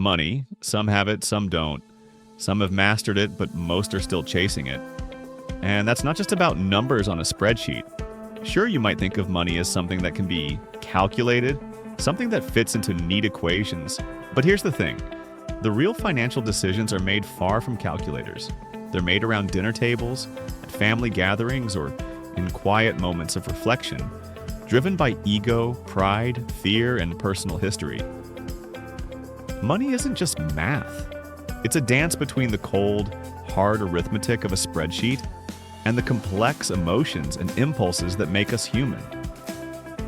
Money, some have it, some don't. Some have mastered it, but most are still chasing it. And that's not just about numbers on a spreadsheet. Sure, you might think of money as something that can be calculated, something that fits into neat equations. But here's the thing. The real financial decisions are made far from calculators. They're made around dinner tables, at family gatherings, or in quiet moments of reflection, driven by ego, pride, fear, and personal history. Money isn't just math. It's a dance between the cold, hard arithmetic of a spreadsheet and the complex emotions and impulses that make us human.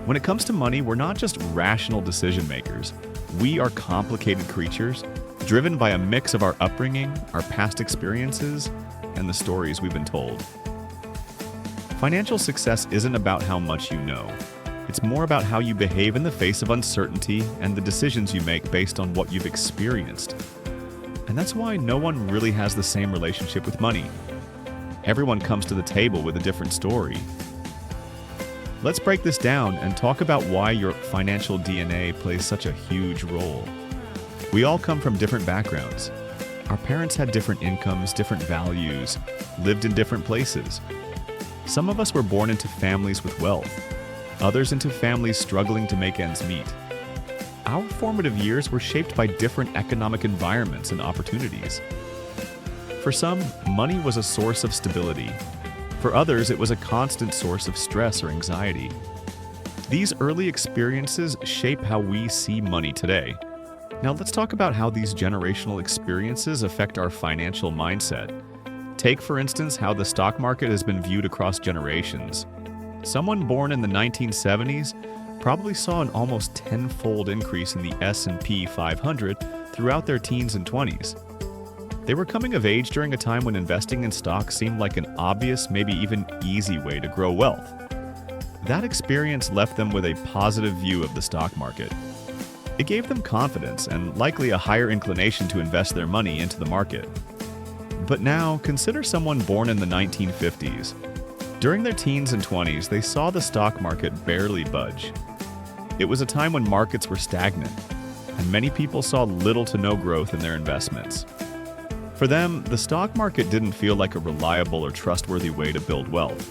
When it comes to money, we're not just rational decision makers. We are complicated creatures, driven by a mix of our upbringing, our past experiences, and the stories we've been told. Financial success isn't about how much you know. It's more about how you behave in the face of uncertainty and the decisions you make based on what you've experienced. And that's why no one really has the same relationship with money. Everyone comes to the table with a different story. Let's break this down and talk about why your financial DNA plays such a huge role. We all come from different backgrounds. Our parents had different incomes, different values, lived in different places. Some of us were born into families with wealth, others into families struggling to make ends meet. Our formative years were shaped by different economic environments and opportunities. For some, money was a source of stability. For others, it was a constant source of stress or anxiety. These early experiences shape how we see money today. Now let's talk about how these generational experiences affect our financial mindset. Take, for instance, how the stock market has been viewed across generations. Someone born in the 1970s probably saw an almost tenfold increase in the S&P 500 throughout their teens and 20s. They were coming of age during a time when investing in stocks seemed like an obvious, maybe even easy way to grow wealth. That experience left them with a positive view of the stock market. It gave them confidence and likely a higher inclination to invest their money into the market. But now, consider someone born in the 1950s. During their teens and 20s, they saw the stock market barely budge. It was a time when markets were stagnant, and many people saw little to no growth in their investments. For them, the stock market didn't feel like a reliable or trustworthy way to build wealth.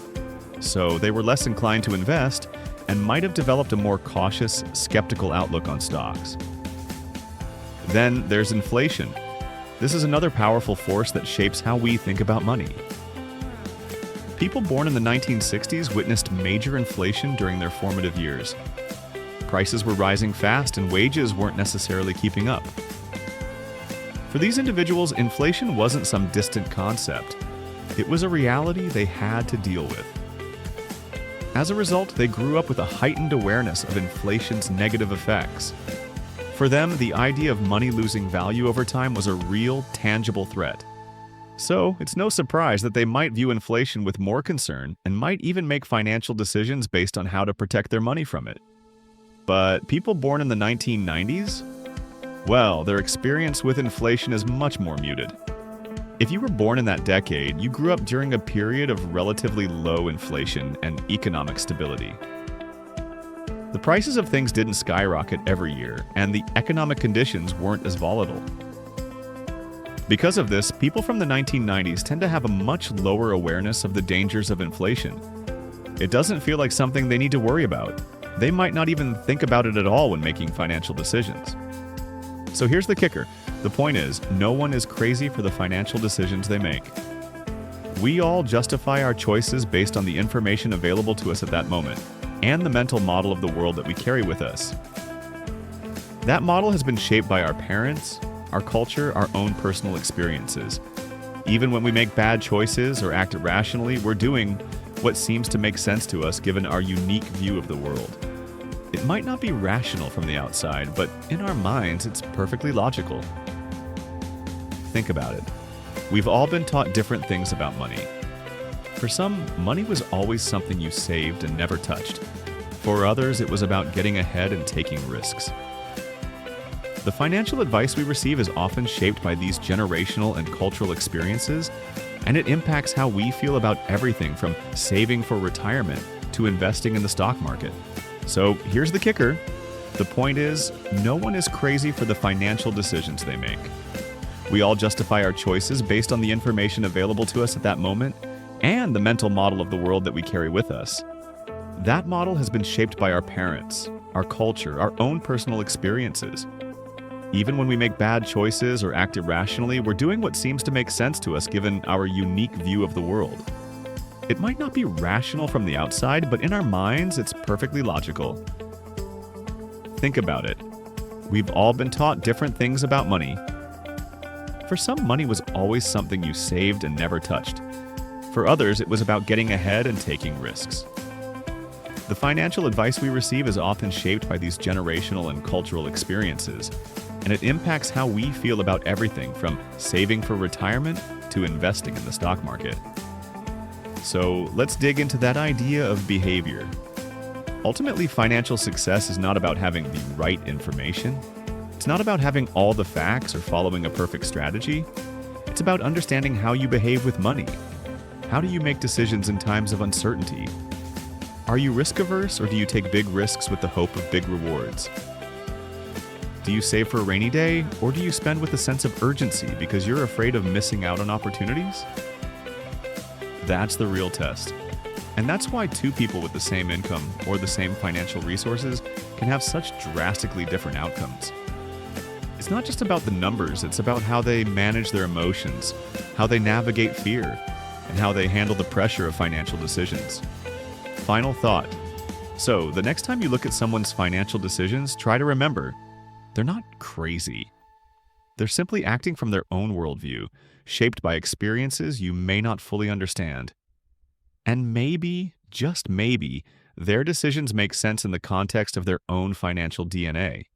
So they were less inclined to invest and might have developed a more cautious, skeptical outlook on stocks. Then there's inflation. This is another powerful force that shapes how we think about money. People born in the 1960s witnessed major inflation during their formative years. Prices were rising fast and wages weren't necessarily keeping up. For these individuals, inflation wasn't some distant concept. It was a reality they had to deal with. As a result, they grew up with a heightened awareness of inflation's negative effects. For them, the idea of money losing value over time was a real, tangible threat. So, it's no surprise that they might view inflation with more concern and might even make financial decisions based on how to protect their money from it. But people born in the 1990s? Well, their experience with inflation is much more muted. If you were born in that decade, you grew up during a period of relatively low inflation and economic stability. The prices of things didn't skyrocket every year, and the economic conditions weren't as volatile. Because of this, people from the 1990s tend to have a much lower awareness of the dangers of inflation. It doesn't feel like something they need to worry about. They might not even think about it at all when making financial decisions. So here's the kicker. The point is, no one is crazy for the financial decisions they make. We all justify our choices based on the information available to us at that moment, and the mental model of the world that we carry with us. That model has been shaped by our parents, our culture, our own personal experiences. Even when we make bad choices or act irrationally, we're doing what seems to make sense to us given our unique view of the world. It might not be rational from the outside, but in our minds, it's perfectly logical. Think about it. We've all been taught different things about money. For some, money was always something you saved and never touched. For others, it was about getting ahead and taking risks. The financial advice we receive is often shaped by these generational and cultural experiences, and it impacts how we feel about everything from saving for retirement to investing in the stock market. So here's the kicker. The point is, no one is crazy for the financial decisions they make. We all justify our choices based on the information available to us at that moment and the mental model of the world that we carry with us. That model has been shaped by our parents, our culture, our own personal experiences. Even when we make bad choices or act irrationally, we're doing what seems to make sense to us given our unique view of the world. It might not be rational from the outside, but in our minds, it's perfectly logical. Think about it. We've all been taught different things about money. For some, money was always something you saved and never touched. For others, it was about getting ahead and taking risks. The financial advice we receive is often shaped by these generational and cultural experiences, and it impacts how we feel about everything from saving for retirement to investing in the stock market. So let's dig into that idea of behavior. Ultimately, financial success is not about having the right information. It's not about having all the facts or following a perfect strategy. It's about understanding how you behave with money. How do you make decisions in times of uncertainty? Are you risk-averse, or do you take big risks with the hope of big rewards? Do you save for a rainy day, or do you spend with a sense of urgency because you're afraid of missing out on opportunities? That's the real test. And that's why two people with the same income or the same financial resources can have such drastically different outcomes. It's not just about the numbers, it's about how they manage their emotions, how they navigate fear, and how they handle the pressure of financial decisions. Final thought. So, the next time you look at someone's financial decisions, try to remember, they're not crazy. They're simply acting from their own worldview, shaped by experiences you may not fully understand. And maybe, just maybe, their decisions make sense in the context of their own financial DNA.